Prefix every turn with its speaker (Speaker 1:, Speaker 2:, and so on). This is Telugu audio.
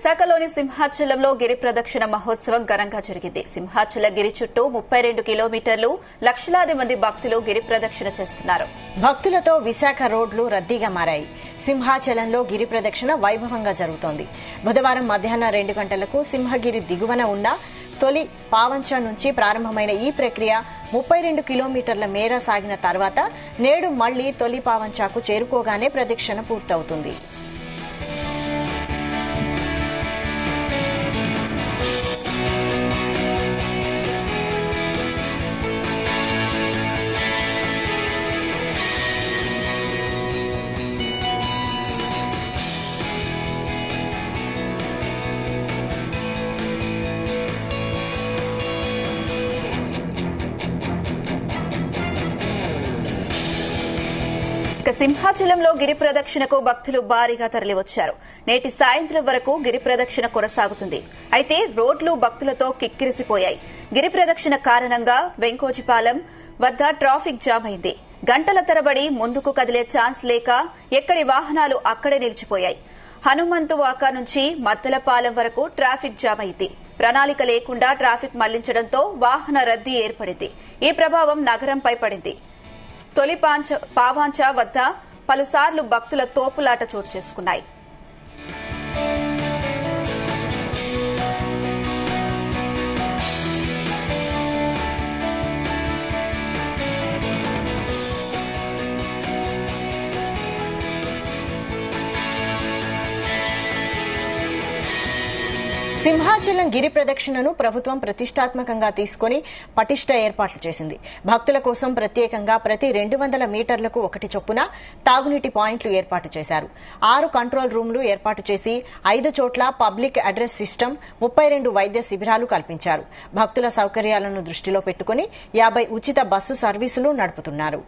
Speaker 1: విశాఖలోని సింహాచలంలో గిరి ప్రదక్షిణ మహోత్సవం ఘనంగా జరిగింది. సింహాచల గిరి చుట్టూ 32 కిలోమీటర్లు లక్షలాది మంది భక్తులు గిరి ప్రదక్షిణ చేస్తున్నారు.
Speaker 2: భక్తులతో విశాఖ రోడ్లు రద్దీగా మారాయి. సింహాచలంలో గిరి ప్రదక్షిణ వైభవంగా జరుగుతోంది. బుధవారం మధ్యాహ్నం 2 గంటలకు సింహగిరి దిగువన ఉన్న తొలి పావంచ నుంచి ప్రారంభమైన ఈ ప్రక్రియ 32 కిలోమీటర్ల మేర సాగిన తర్వాత నేడు మళ్లీ తొలి పావంచాకు చేరుకోగానే ప్రదక్షిణ పూర్తవుతుంది.
Speaker 1: సింహాచలంలో గిరి ప్రదక్షిణకు భక్తులు భారీగా తరలివచ్చారు. నేటి సాయంత్రం వరకు గిరి ప్రదక్షిణ కొనసాగుతుంది. అయితే రోడ్లు భక్తులతో కిక్కిరిసిపోయాయి. గిరి ప్రదక్షిణ కారణంగా వెంకోజిపాలెం వద్ద ట్రాఫిక్ జామ్ అయింది. గంటల తరబడి ముందుకు కదిలే ఛాన్స్ లేక ఎక్కడి వాహనాలు అక్కడే నిలిచిపోయాయి. హనుమంతువాక నుంచి మద్దలపాలెం వరకు ట్రాఫిక్ జామ్ అయింది. ప్రణాళిక లేకుండా ట్రాఫిక్ మళ్లించడంతో వాహన రద్దీ ఏర్పడింది. ఈ ప్రభావం నగరంపై పడింది. తొలి పావాంచ వద్ద పలుసార్లు భక్తుల తోపులాట చోటు చేసుకున్నాయి.
Speaker 2: సింహాచలం గిరి ప్రదక్షిణను ప్రభుత్వం ప్రతిష్టాత్మకంగా తీసుకుని పటిష్ట ఏర్పాట్లు చేసింది. భక్తుల కోసం ప్రత్యేకంగా ప్రతి 200 మీటర్లకు ఒకటి చొప్పున తాగునీటి పాయింట్లు ఏర్పాటు చేశారు. 6 కంట్రోల్ రూమ్లు ఏర్పాటు చేసి 5 చోట్ల పబ్లిక్ అడ్రస్ సిస్టమ్, 32 వైద్య శిబిరాలు కల్పించారు. భక్తుల సౌకర్యాలను దృష్టిలో పెట్టుకుని 50 ఉచిత బస్సు సర్వీసులు నడుపుతున్నారు.